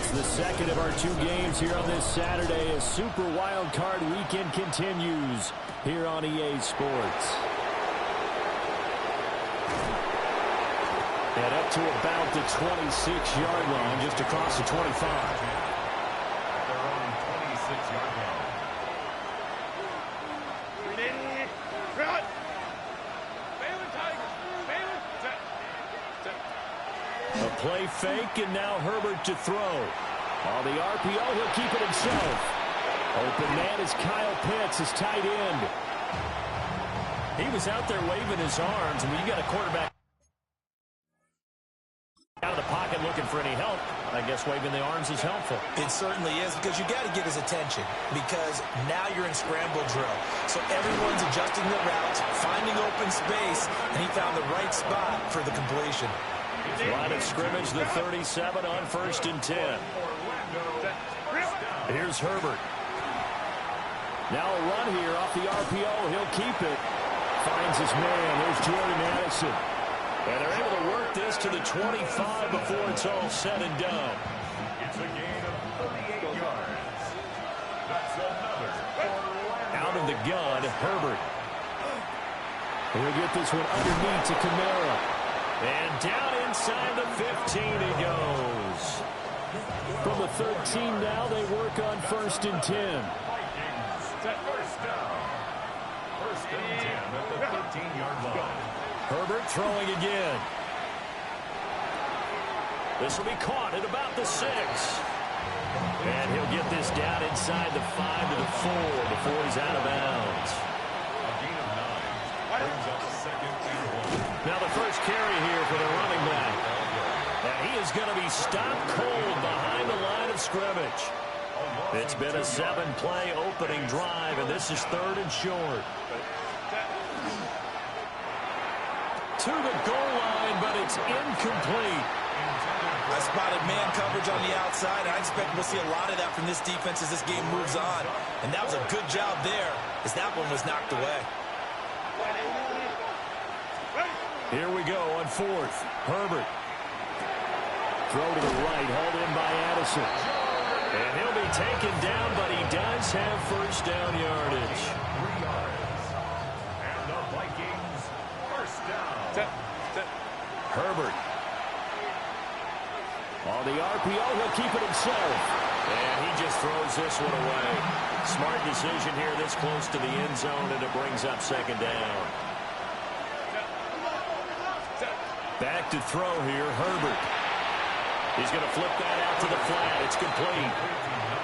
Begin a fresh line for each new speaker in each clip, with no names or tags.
It's the second of our two games here on this Saturday as Super Wild Card Weekend continues here on EA Sports. And up to about the 26-yard line, just across the 25.
At their own 26-yard line.
A play fake, and now Herbert to throw. On the RPO, he'll keep it himself. Open man is Kyle Pitts, his tight end. He was out there waving his arms, and when you got a quarterback out of the pocket looking for any help, I guess waving the arms is helpful.
It certainly is, because you got to get his attention, because now you're in scramble drill. So everyone's adjusting their routes, finding open space, and he found the right spot for the completion.
Line of scrimmage, the 37 on 1st and 10. Here's Herbert. Now a run here off the RPO. He'll keep it. Finds his man. There's Jordan Addison. And they're able to work this to the 25 before it's all said and done.
It's a gain of 38 yards. That's another.
Out of the gun, Herbert. He'll get this one underneath to Kamara. And down inside the 15 he goes. From the 13 now, they work on 1st and 10.
Vikings, first down. 1st and 10 at the 13-yard line.
Herbert throwing again. This will be caught at about the 6. And he'll get this down inside the 5 to the 4 before he's out of bounds.
A gain of 9 brings up 2nd and 1.
Now the first carry here for the running back. And he is going to be stopped cold behind the line of scrimmage. It's been a 7-play opening drive, and this is 3rd and short. To the goal line, but it's incomplete.
I spotted man coverage on the outside. I expect we'll see a lot of that from this defense as this game moves on. And that was a good job there, as that one was knocked away.
Here we go on 4th. Herbert. Throw to the right, hauled in by Addison. And he'll be taken down, but he does have first down yardage.
3 yards. And the Vikings, first down.
Herbert. On the RPO, he'll keep it himself. And he just throws this one away. Smart decision here this close to the end zone, and it brings up 2nd down. Back to throw here, Herbert. He's going to flip that out to the flat. It's complete.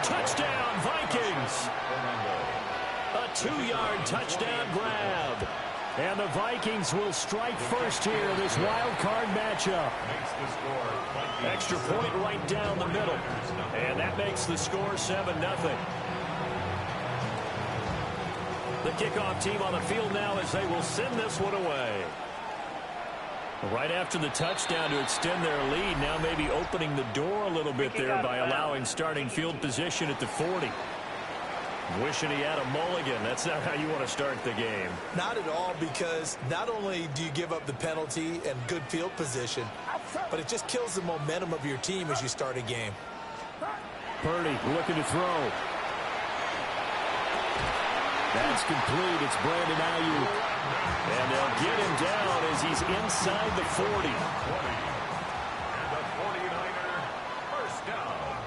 Touchdown, Vikings! A 2-yard touchdown grab. And the Vikings will strike first here in this wild card matchup. Extra point right down the middle. And that makes the score 7-0. The kickoff team on the field now as they will send this one away. Right after the touchdown to extend their lead, now maybe opening the door a little bit there by allowing starting field position at the 40. Wishing he had a mulligan. That's not how you want to start the game.
Not at all, because not only do you give up the penalty and good field position, but it just kills the momentum of your team as you start a game.
Purdy looking to throw. That's complete. It's Brandon Ayuk. And they'll get him down as he's inside the 40.
And the 49er, first down.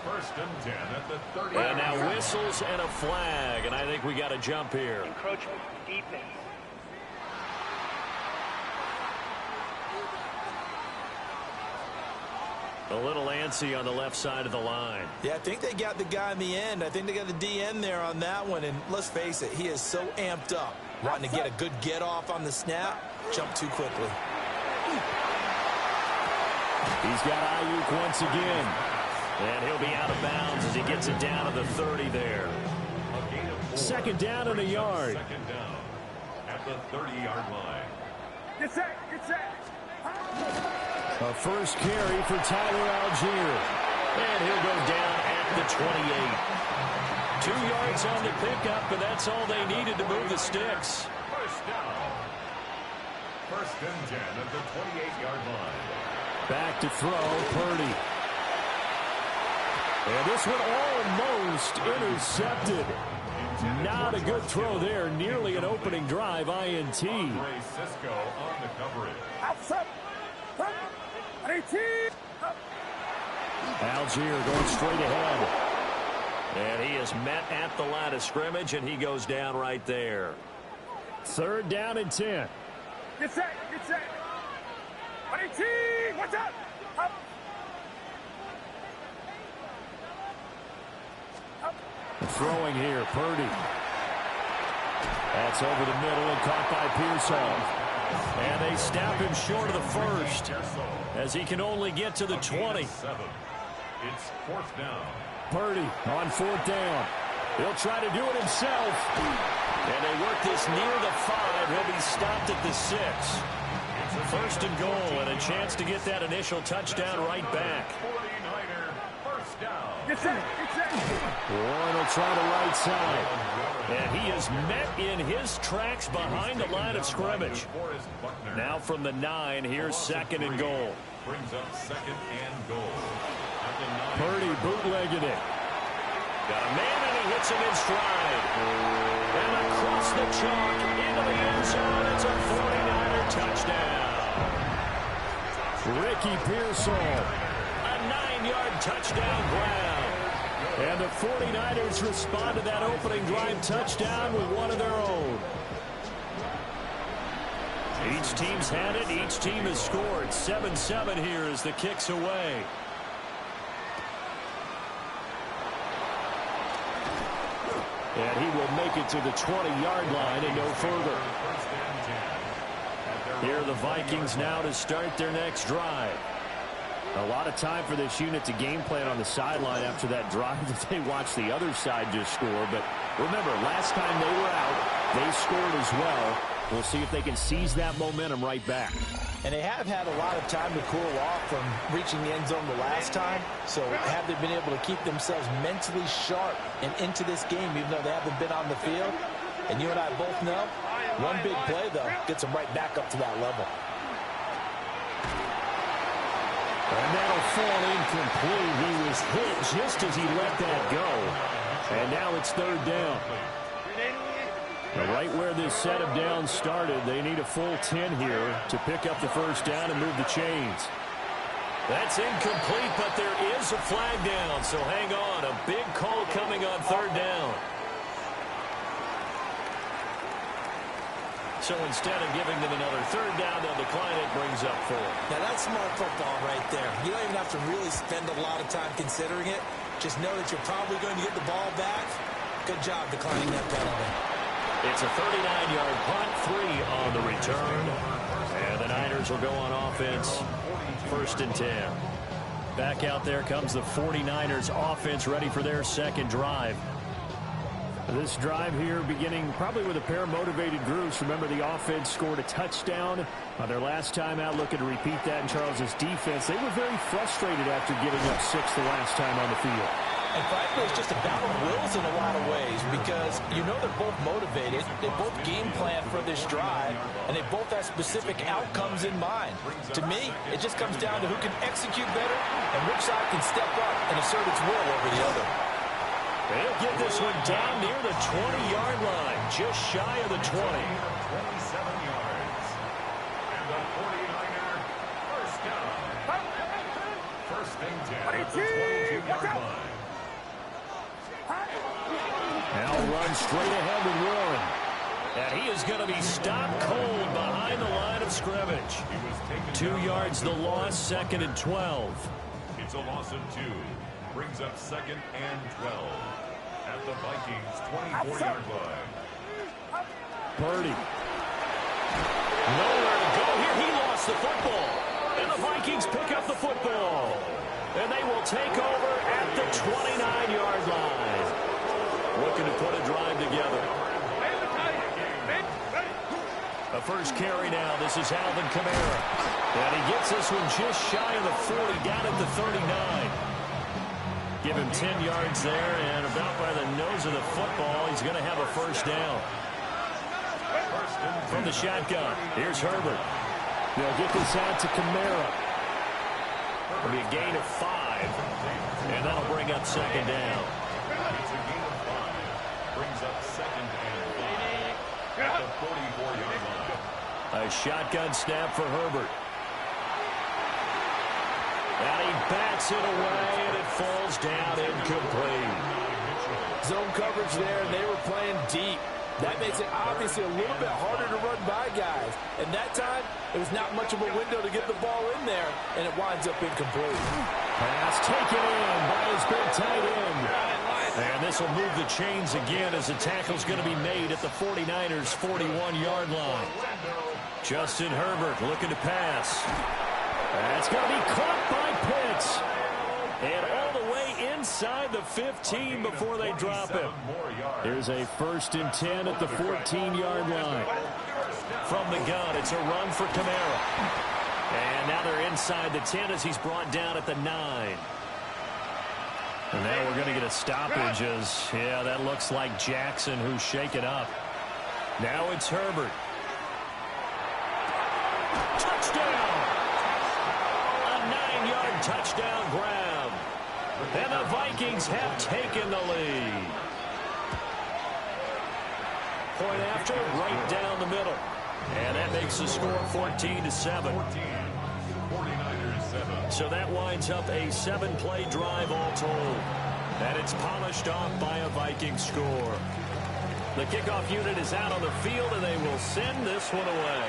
1st and 10 at the 30.
And now whistles and a flag. And I think we got a jump here.
Encroachment defense.
A little antsy on the left side of the line.
Yeah, I think they got the guy in the end. I think they got the DN there on that one. And let's face it, he is so amped up, wanting to get a good get-off on the snap, jump too quickly.
He's got Ayuk once again. And he'll be out of bounds as he gets it down to the 30 there. 2nd down and a yard.
2nd down at the 30-yard line.
Get set, get set.
A first carry for Tyler Algier. And he'll go down at the 28. 2 yards on the pickup, and that's all they needed to move the sticks.
First down. 1st and 10 at the 28-yard line.
Back to throw, Purdy. And this one almost intercepted. Not a good throw there. Nearly an opening drive INT.
Cisco on the coverage.
Algier going straight ahead. And he is met at the line of scrimmage, and he goes down right there. 3rd down and 10.
Get set, get set. 18, watch out. Up.
Throwing here, Purdy. That's over the middle and caught by Pearsall. And they snap him short of the first as he can only get to the 20.
It's 4th down.
Purdy on 4th down. He'll try to do it himself. And they work this near the 5. He'll be stopped at the 6. 1st and goal and a chance to get that initial touchdown right back.
49er first down.
Get set, get set.
Warren will try the right side. And he is met in his tracks behind the line of scrimmage. Now from the 9, here's 2nd and goal.
Brings up 2nd and goal.
Purdy bootlegging it. Got a man and he hits him in stride. And across the chalk into the end zone. It's a 49er touchdown. Ricky Pearsall. A 9-yard touchdown grab. And the 49ers respond to that opening drive touchdown with one of their own. Each team's had it. Each team has scored. 7-7 here as the kick's away. And he will make it to the 20-yard line and no further. Here are the Vikings now to start their next drive. A lot of time for this unit to game plan on the sideline after that drive that they watched the other side just score. But remember, last time they were out, they scored as well. We'll see if they can seize that momentum right back.
And they have had a lot of time to cool off from reaching the end zone the last time. So have they been able to keep themselves mentally sharp and into this game, even though they haven't been on the field? And you and I both know, one big play, though, gets them right back up to that level.
And that'll fall incomplete. He was hit just as he let that go. And now it's 3rd down. Right where this set of downs started, they need a full 10 here to pick up the 1st down and move the chains. That's incomplete, but there is a flag down, so hang on. A big call coming on 3rd down. So instead of giving them another 3rd down, they'll decline it, brings up 4.
Now that's smart football right there. You don't even have to really spend a lot of time considering it. Just know that you're probably going to get the ball back. Good job declining that penalty.
It's a 39-yard punt, 3 on the return. And the Niners will go on offense, 1st and 10. Back out there comes the 49ers offense ready for their 2nd drive. This drive here beginning probably with a pair of motivated groups. Remember, the offense scored a touchdown on their last time out, looking to repeat that in Charles's defense. They were very frustrated after giving up 6 the last time on the field.
And frankly, it's just a battle of wills in a lot of ways because you know they're both motivated. They both game plan for this drive, and they both have specific outcomes in mind. To me, it just comes down to who can execute better and which side can step up and assert its will over the other.
They'll get this one down near the 20-yard line, just shy of the 20.
27 yards. And the 49er first down. 1st and 10 at the 22-yard line.
Now runs straight ahead with Warren. And he is going to be stopped cold behind the line of scrimmage. 2 yards the loss, 2nd and 12.
It's a loss of 2. Brings up 2nd and 12 at the Vikings 24-yard line.
Purdy. Nowhere to go here. He lost the football. And the Vikings pick up the football. And they will take over at the 29-yard line. Looking to put a drive together. A first carry now. This is Alvin Kamara. And he gets this one just shy of the 40, down at the 39. Give him 10 yards there, and about by the nose of the football, he's going to have a 1st down. From the shotgun, here's Herbert. They'll get this out to Kamara. It'll be a gain of 5. And that'll bring up second down.
It's a gain of 5. Brings up second and 5 at the 44-yard line.
A shotgun snap for Herbert. And he bats it away, and it falls down incomplete.
Zone coverage there, and they were playing deep. That makes it obviously a little bit harder to run by guys. And that time, it was not much of a window to get the ball in there, and it winds up incomplete.
Pass taken in by his big tight end. And this will move the chains again as the tackle's going to be made at the 49ers' 41-yard line. Justin Herbert looking to pass. That's going to be caught by Pitts. And all the way inside the 15 before they drop him. Here's a 1st and 10 at the 14-yard line. From the gun, it's a run for Kamara. And now they're inside the 10 as he's brought down at the 9. And now we're going to get a stoppage as, yeah, that looks like Jackson who's shaken up. Now it's Herbert. Touchdown! A 9-yard touchdown grab. And the Vikings have taken the lead. Point after, right down the middle. And that makes the score 14-7. So that winds up a 7-play drive all told. And it's polished off by a Viking score. The kickoff unit is out on the field, and they will send this one away.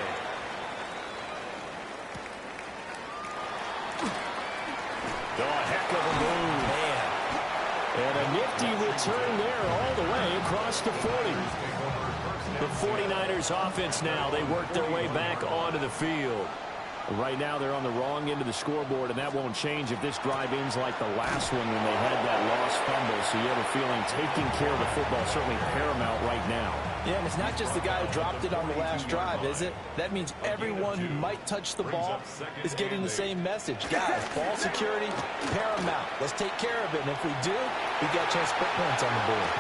Oh, a heck of a move. Man. And a nifty return there all the way across the 40. The 49ers offense now, they work their way back onto the field. Right now they're on the wrong end of the scoreboard, and that won't change if this drive ends like the last one when they had that lost fumble. So you have a feeling taking care of the football is certainly paramount right now.
Yeah, and it's not just the guy who dropped it on the last drive, is it? That means everyone who might touch the ball is getting the same message. Guys, ball security, paramount. Let's take care of it, and if we do, we got a chance to put points on the board.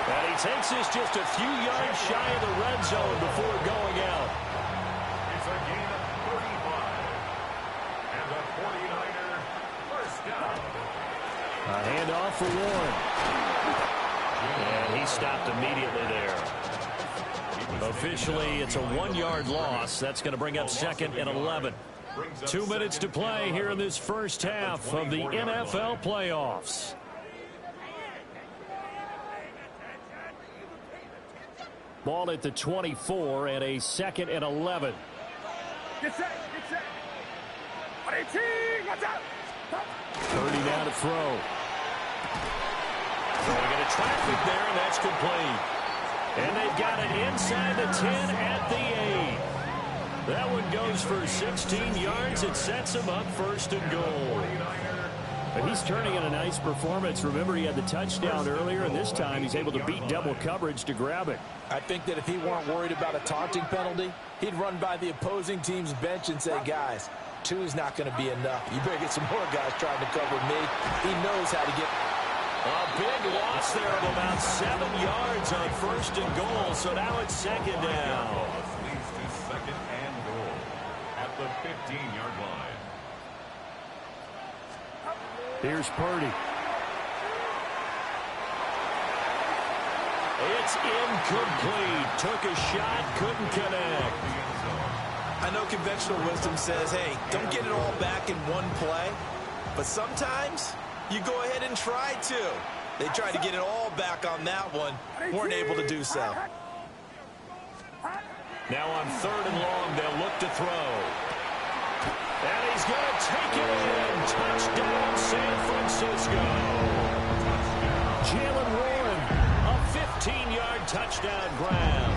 And he takes this just a few yards shy of the red zone before going out.
It's a gain of 35. And the 49er first down.
A handoff for Warren. And he stopped immediately there. Officially, it's a 1-yard loss. That's going to bring up 2nd and 11. 2 minutes to play here in this first half of the NFL playoffs. Ball at the 24 and a 2nd and 11.
Get set, get set. 18, watch out.
30 down to throw. Throwing into traffic there, and that's complete. And they've got it inside the 10 at the 8. That one goes for 16 yards. It sets him up 1st and goal. But he's turning in a nice performance. Remember, he had the touchdown earlier, and this time he's able to beat double coverage to grab it.
I think that if he weren't worried about a taunting penalty, he'd run by the opposing team's bench and say, guys, 2 is not going to be enough. You better get some more guys trying to cover me. He knows how to get...
A big loss there of about 7 yards on 1st and goal, so now it's 2nd down.
Leads to 2nd and goal at the 15-yard line.
Here's Purdy. It's incomplete. Took a shot, couldn't connect.
I know conventional wisdom says, hey, don't get it all back in one play. But sometimes you go ahead and try to. They tried to get it all back on that one. Weren't able to do so.
Now on 3rd and long, they'll look to throw. And he's going to take it in. Touchdown, San Francisco. Jalen Warren, a 15-yard touchdown grab.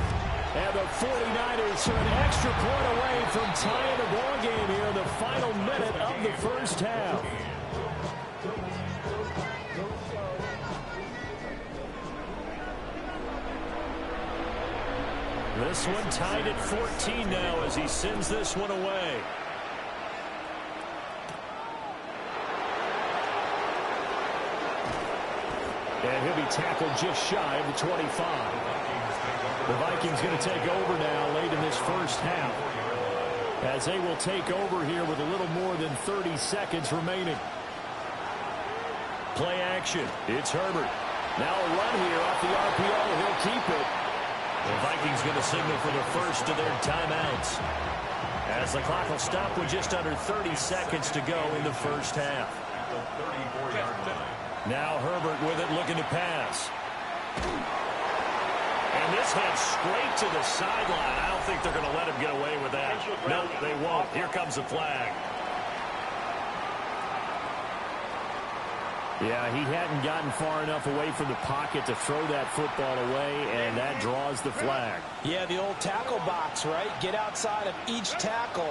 And the 49ers are an extra point away from tying the ball game here in the final minute of the first half. This one tied at 14 now as he sends this one away. And he'll be tackled just shy of the 25. The Vikings going to take over now late in this first half, as they will take over here with a little more than 30 seconds remaining. play action. It's Herbert. Now a run here off the RPO. He'll keep it. The Vikings going to signal for the first of their timeouts, as the clock will stop with just under 30 seconds to go in the first half. Now Herbert with it, looking to pass. And this heads straight to the sideline. I don't think they're going to let him get away with that. No, they won't. Here comes the flag.
Yeah, he hadn't gotten far enough away from the pocket to throw that football away, and that draws the flag.
Yeah, the old tackle box, right? Get outside of each tackle,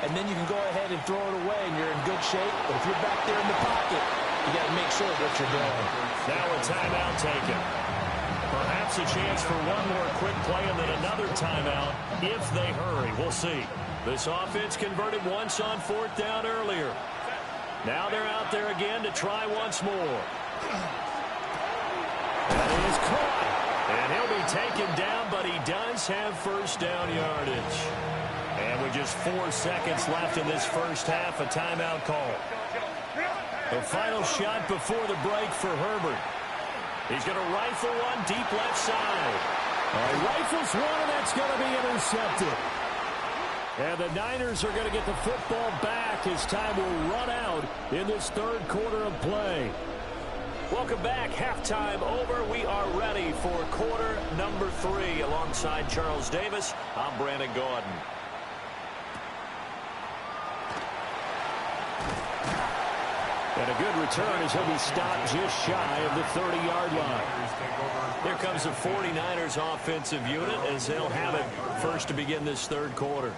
and then you can go ahead and throw it away, and you're in good shape. But if you're back there in the pocket, you got to make sure what you're doing.
Now a timeout taken. Perhaps a chance for one more quick play and then another timeout if they hurry. We'll see. This offense converted once on 4th down earlier. Now they're out there again to try once more. That is caught. And he'll be taken down, but he does have first down yardage. And with just 4 seconds left in this first half, a timeout call. The final shot before the break for Herbert. He's going to rifle one deep left side.
Rifles one, and that's going to be intercepted. And the Niners are going to get the football back as time will run out in this third quarter of play.
Welcome back. Halftime over. We are ready for quarter number 3. Alongside Charles Davis, I'm Brandon Gordon. And a good return as he'll be stopped just shy of the 30-yard line. Here comes the 49ers offensive unit as they'll have it first to begin this third quarter.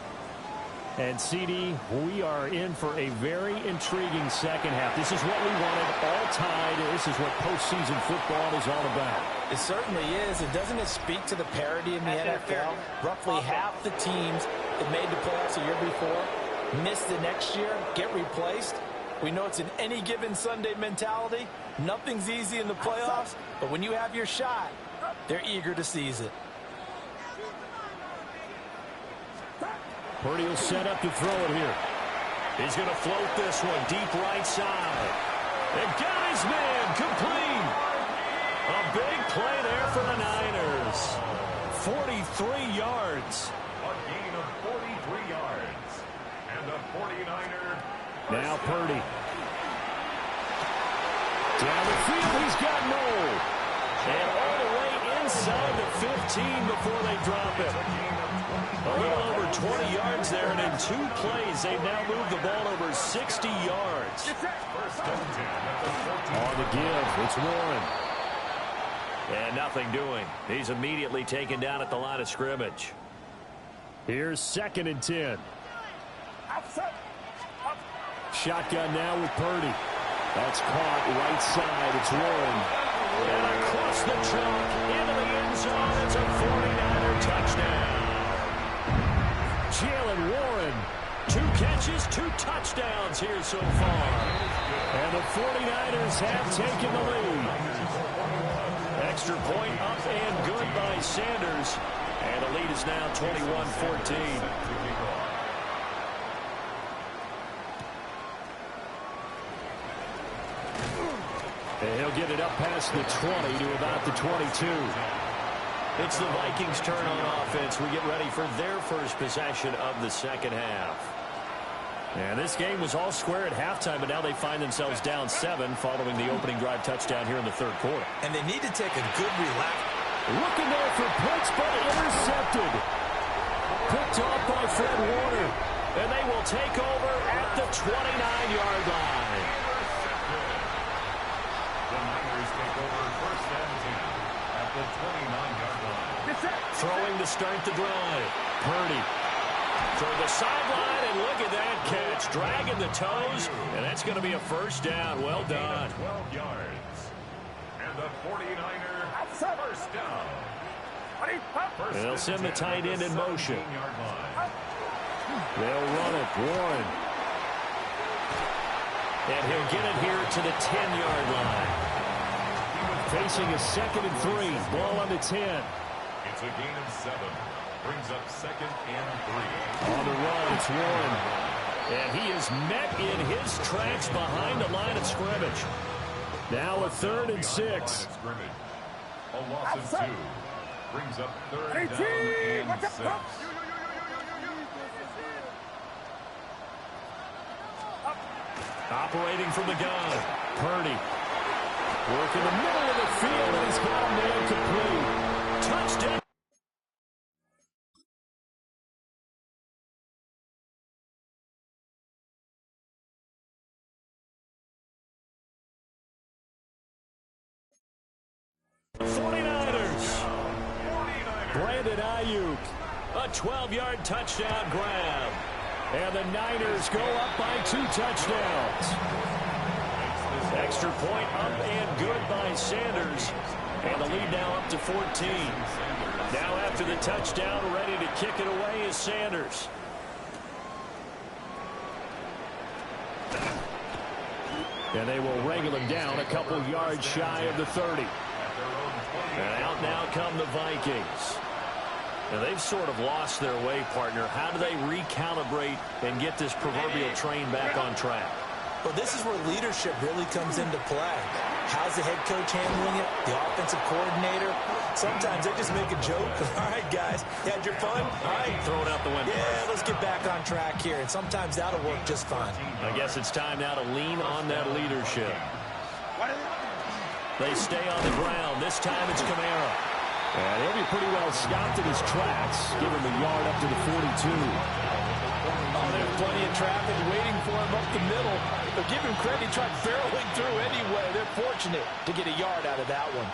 And, CD, we are in for a very intriguing second half. This is what we wanted, all tied. This is what postseason football is all about.
It certainly is. And doesn't it speak to the parity in the NFL? Roughly half the teams that made the playoffs a year before miss the next year, get replaced. We know it's an any given Sunday mentality. Nothing's easy in the playoffs, but when you have your shot, they're eager to seize it.
Purdy will set up to throw it here.
He's going to float this one deep right side. And got his man complete. A big play there for the Niners. 43 yards.
A gain of 43 yards. And the 49er.
Now Purdy. Down the field, he's got Mole.
And all the way inside the 15 before they drop it. A little over 20 yards there, and in 2 plays, they've now moved the ball over 60 yards.
On the give, it's Warren.
And nothing doing. He's immediately taken down at the line of scrimmage.
Here's 2nd and 10. Shotgun now with Purdy. That's caught right side. It's Warren.
And across the chalk into the end zone. It's a 49er touchdown. Jalen Warren, 2 catches, 2 touchdowns here so far.
And the 49ers have taken the lead.
Extra point up and good by Sanders. And the lead is now 21-14.
And he'll get it up past the 20 to about the 22.
It's the Vikings' turn on offense. We get ready for their first possession of the second half. And this game was all square at halftime, but now they find themselves down 7 following the opening drive touchdown here in the third quarter.
And they need to take a good relax.
Looking there for Pitts, but intercepted. Picked off by Fred Warner.
And they will take over at the 29-yard line.
The Niners take over 1st and 10 at the 29-yard line.
Throwing to start the drive. Purdy toward the sideline, and look at that catch. Dragging the toes, and that's going to be a first down. Well done.
12 yards. And the 49er first down.
And they'll send the tight end in motion.
They'll run it. Warren.
And he'll get it here to the 10-yard line.
Facing a 2nd and 3. Ball on the 10.
It's a gain of 7. Brings up 2nd and 3.
On the run, it's Warren.
And he is met in his tracks behind the line of scrimmage.
Now a 3rd and 6.
A loss of 2 brings up 3rd down and 6.
Operating from the gun, Purdy. Work in the middle of the field, and he's got a man complete. Touchdown. Brandon Ayuk, a 12-yard touchdown grab. And the Niners go up by 2 touchdowns. Extra point up and good by Sanders. And the lead now up to 14. Now after the touchdown, ready to kick it away is Sanders. And they will wrangle him down a couple yards shy of the 30. And out now come the Vikings. Now they've sort of lost their way, partner. How do they recalibrate and get this proverbial train back on track?
Well, this is where leadership really comes into play. How's the head coach handling it? The offensive coordinator? Sometimes they just make a joke. All right, guys, you had your fun? All right.
Throw it out the window.
Yeah, let's get back on track here. And sometimes that'll work just fine.
I guess it's time now to lean on that leadership. They stay on the ground. This time it's Kamara.
And he'll be pretty well stopped in his tracks. Give him a yard up to the 42.
Oh, there's plenty of traffic waiting for him up the middle. But give him credit, he tried barreling through anyway. They're fortunate to get a yard out of that one.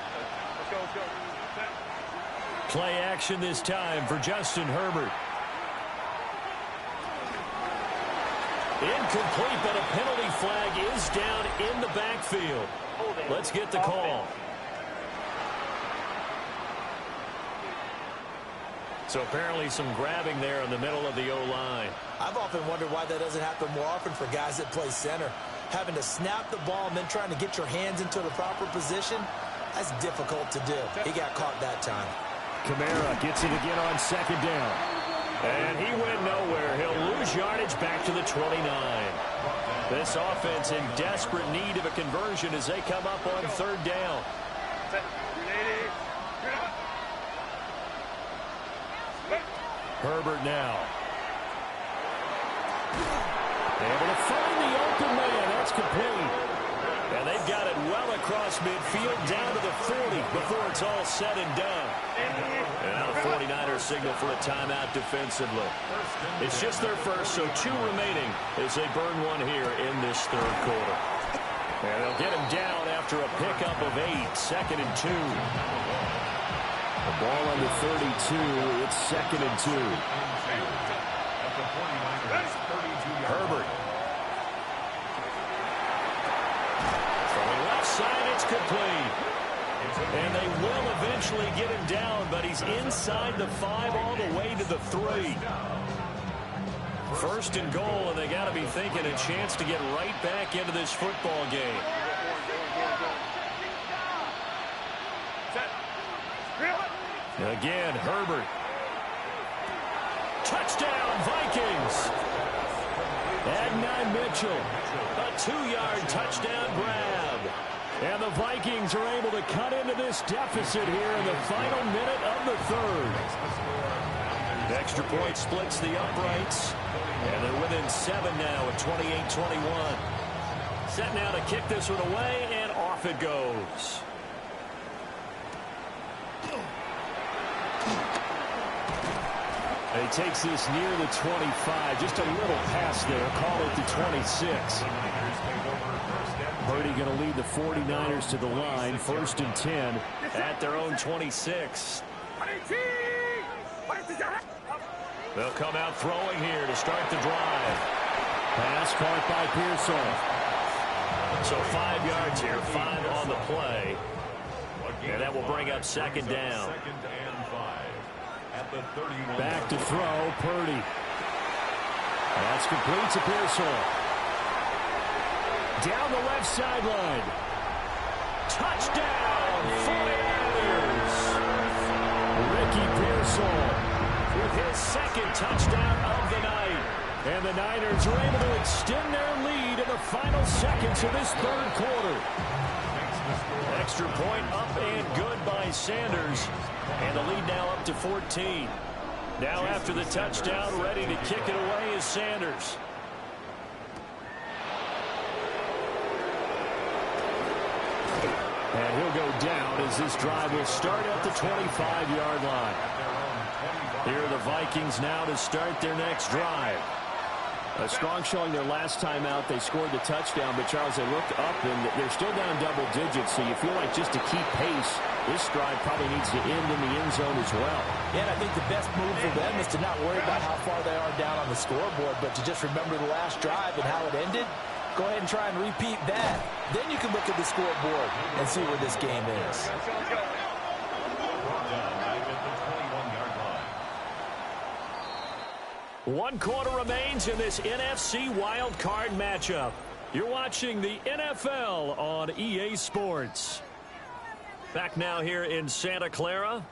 Play action this time for Justin Herbert. Incomplete, but a penalty flag is down in the backfield. Let's get the call. So apparently some grabbing there in the middle of the O-line.
I've often wondered why that doesn't happen more often for guys that play center. Having to snap the ball and then trying to get your hands into the proper position, that's difficult to do. He got caught that time.
Kamara gets it again on 2nd down.
And he went nowhere. He'll lose yardage back to the 29. This offense in desperate need of a conversion as they come up on 3rd down. Herbert now.
Able to find the open man. That's complete.
And they've got it well across midfield down to the 40 before it's all said and done. And now the 49ers signal for a timeout defensively. It's just their first, so 2 remaining as they burn one here in this 3rd quarter. And they'll get him down after a pickup of 8, 2nd and 2.
The ball under 32. It's 2nd and 2.
Herbert. Throwing left side, it's complete. And they will eventually get him down, but he's inside the 5 all the way to the 3. 1st and goal, and they got to be thinking a chance to get right back into this football game. Again, Herbert. Touchdown, Vikings.
Adonai Mitchell.
A 2-yard touchdown grab.
And the Vikings are able to cut into this deficit here in the final minute of the 3rd.
Extra point splits the uprights. And they're within 7 now at 28-21. Set now to kick this one away, and off it goes.
He takes this near the 25. Just a little pass there. Call it the 26. Purdy going to lead the 49ers to the line. 1st and 10.
At their own 26. They'll come out throwing here to start the drive.
Pass caught by Pearsall.
So 5 yards here, 5 on the play. And that will bring up 2nd down.
Back to throw, Purdy. That's complete to Pearsall. Down the left sideline.
Touchdown, 49ers!
Ricky Pearsall
with his 2nd touchdown of the night.
And the Niners are able to extend their lead in the final seconds of this 3rd quarter.
Extra point up and good by Sanders. And the lead now up to 14. Now after the touchdown, ready to kick it away is Sanders. And he'll go down as this drive will start at the 25-yard line. Here are the Vikings now to start their next drive.
A strong showing their last time out. They scored the touchdown, but Charles, they looked up and they're still down double digits, so you feel like just to keep pace, this drive probably needs to end in the end zone as well.
Yeah, and I think the best move for them is to not worry about how far they are down on the scoreboard, but to just remember the last drive and how it ended. Go ahead and try and repeat that. Then you can look at the scoreboard and see where this game is.
One quarter remains in this NFC wildcard matchup. You're watching the NFL on EA Sports. Back now here in Santa Clara.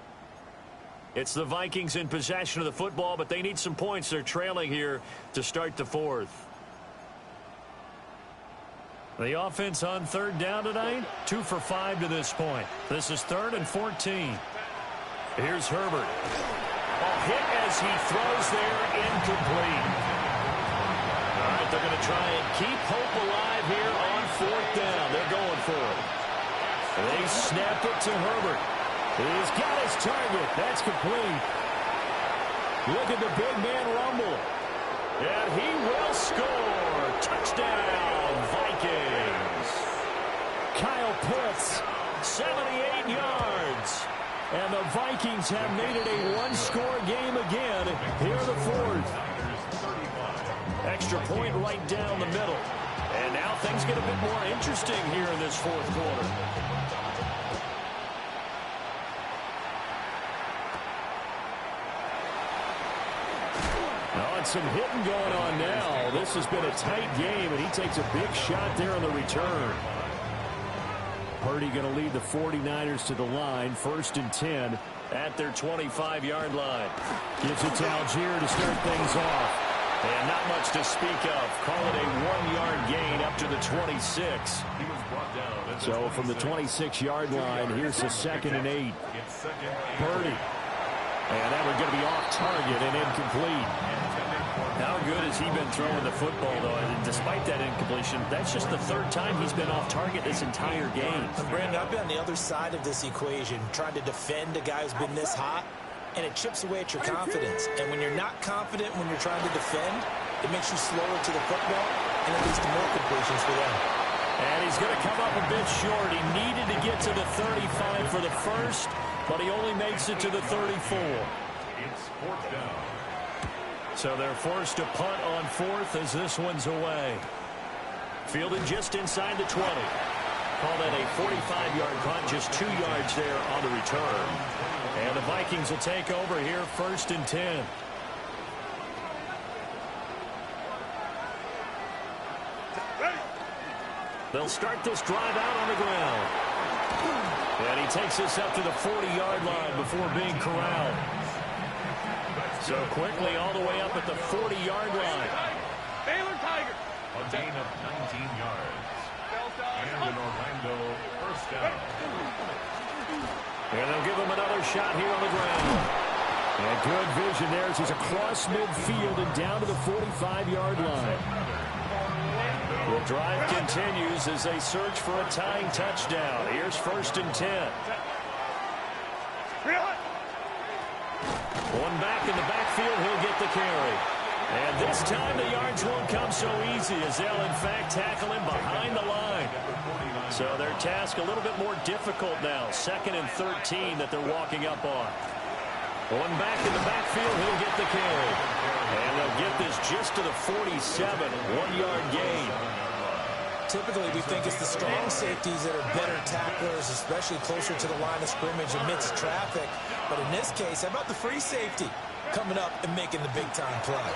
It's the Vikings in possession of the football, but they need some points. They're trailing here to start the fourth. The offense on third down tonight, 2 for 5 to this point. This is 3rd and 14. Here's Herbert. Hit as he throws there, incomplete. All right, they're going to try and keep hope alive here on 4th down. They're going for it. They snap it to Herbert. He's got his target. That's complete. Look at the big man rumble. And he will score. Touchdown, Vikings. Kyle Pitts, 78 yards. And the Vikings have made it a one-score game again here in the fourth. Extra point right down the middle. And now things get a bit more interesting here in this fourth quarter. Oh, and some hitting going on now. This has been a tight game, and he takes a big shot there on the return. Purdy going to lead the 49ers to the line. 1st and 10 at their 25-yard line. Gives it to Algier to start things off. And not much to speak of. Call it a 1-yard gain up to the 26. So from the 26-yard line, here's the 2nd and 8. Purdy. And that one's going to be off target and incomplete. How good has he been throwing the football, though? And despite that incompletion, that's just the 3rd time he's been off target this entire game.
And Brandon, I've been on the other side of this equation, trying to defend a guy who's been this hot, and it chips away at your confidence. And when you're not confident when you're trying to defend, it makes you slower to the football, and it leads to more completions for them.
And he's going to come up a bit short. He needed to get to the 35 for the first, but he only makes it to the 34.
It's 4th down.
So they're forced to punt on 4th as this one's away. Fielded just inside the 20. Call that a 45-yard punt, just 2 yards there on the return. And the Vikings will take over here, 1st and 10. They'll start this drive out on the ground. And he takes this up to the 40-yard line before being corralled. So quickly all the way up at the 40-yard line.
Baylor Tiger.
A gain of 19 yards. And in Orlando, 1st down.
And they'll give him another shot here on the ground. And good vision there as he's across midfield and down to the 45-yard line. The drive continues as they search for a tying touchdown. Here's 1st and 10. One back in the backfield, he'll get the carry. And this time the yards won't come so easy as they'll in fact tackle him behind the line. So their task a little bit more difficult now. 2nd and 13 that they're walking up on. One back in the backfield, he'll get the carry. And they'll get this just to the 47, 1-yard gain.
Typically, we think it's the strong safeties that are better tacklers, especially closer to the line of scrimmage amidst traffic. But in this case, how about the free safety coming up and making the big-time play?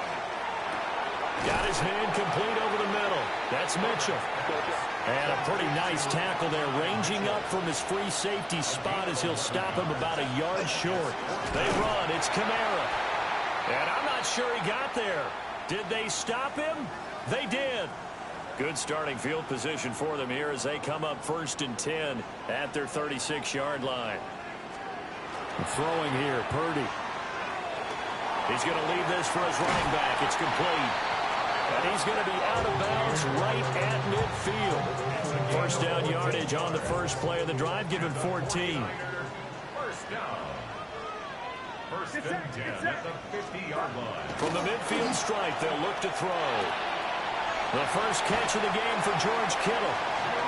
Got his man complete over the middle. That's Mitchell. And a pretty nice tackle there, ranging up from his free safety spot as he'll stop him about a yard short. They run. It's Kamara. And I'm not sure he got there. Did they stop him? They did. Good starting field position for them here as they come up 1st and 10 at their 36-yard line.
Throwing here, Purdy.
He's going to leave this for his running back. It's complete. And he's going to be out of bounds right at midfield. First down yardage on the first play of the drive, given 14.
First down. First and 10 at the 50-yard line.
From the midfield stripe, they'll look to throw. The first catch of the game for George Kittle.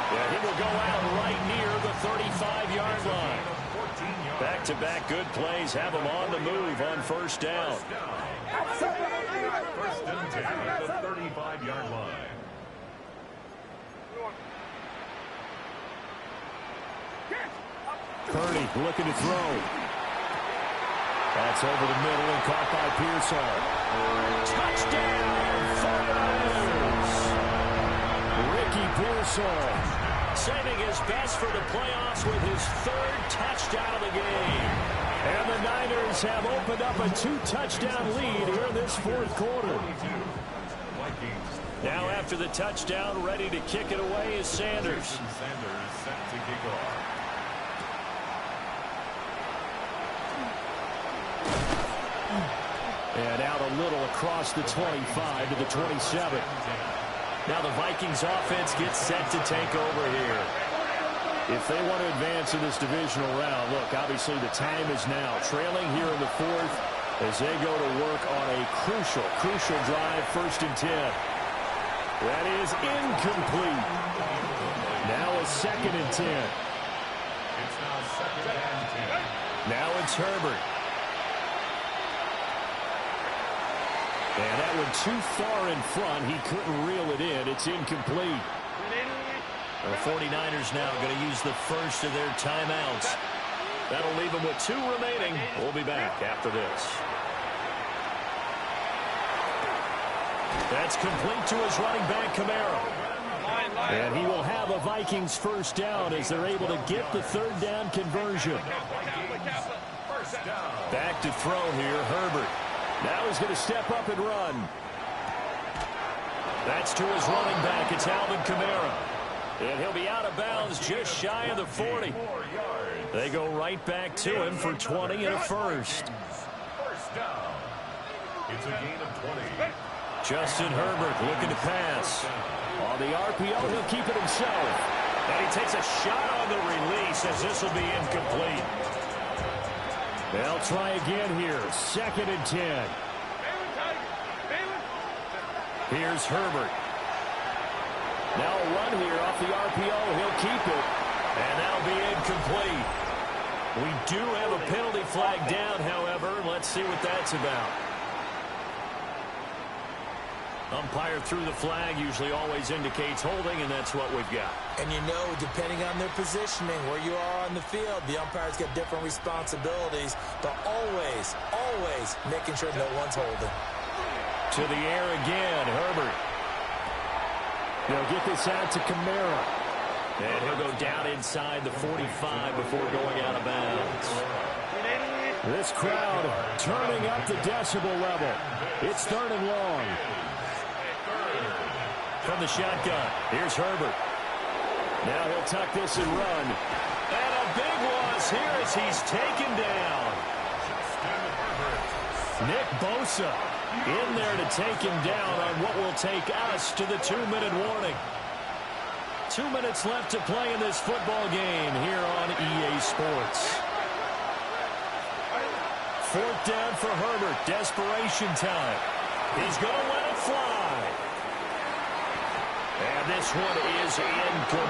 Yeah, he will go out right near the 35-yard line. Back-to-back good plays have him on the move on first down.
First and 10 at the 35-yard line.
Purdy looking to throw. That's over the middle and caught by Pearsall.
Touchdown, 49ers!
Ricky Pearsall.
Saving his best for the playoffs with his 3rd touchdown of the game.
And the Niners have opened up a 2-touchdown lead here in this 4th quarter.
Now after the touchdown, ready to kick it away is Sanders.
Sanders set to kick off.
And out a little across the 25 to the 27.
Now the Vikings offense gets set to take over here.
If they want to advance in this divisional round, look, obviously the time is now. Trailing here in the 4th as they go to work on a crucial drive, 1st and 10. That is incomplete. Now a 2nd and 10.
It's now 2nd and 10.
Now it's Herbert.
And that one too far in front. He couldn't reel it in. It's incomplete.
The 49ers now going to use the first of their timeouts. That'll leave them with 2 remaining. We'll be back after this. That's complete to his running back, Kamara.
And he will have a Vikings first down as they're able to get the 3rd down conversion.
Back to throw here, Herbert.
Now he's going to step up and run.
That's to his running back. It's Alvin Kamara. And he'll be out of bounds just shy of the 40. They go right back to him for 20 and a first.
First down. It's a gain of 20.
Justin Herbert looking to pass.
On the RPO, he'll keep it himself.
And he takes a shot on the release as this will be incomplete.
They'll try again here. 2nd and 10.
Here's Herbert.
Now a run here off the RPO. He'll keep it.
And that'll be incomplete. We do have a penalty flag down, however. Let's see what that's about. Umpire threw the flag, usually always indicates holding, and that's what we've got.
And you know, depending on their positioning, where you are on the field, the umpires get different responsibilities, but always making sure no one's holding.
To the air again, Herbert.
They'll get this out to Kamara.
And he'll go down inside the 45 before going out of bounds.
This crowd turning up the decibel level. It's 3rd and long.
From the shotgun, here's Herbert.
Now he'll tuck this and run.
And a big loss here as he's taken down.
Nick Bosa in there to take him down on what will take us to the 2-minute warning. 2 minutes left to play in this football game here on EA Sports. 4th down for Herbert. Desperation time. He's going to let it fly. And this one is incomplete.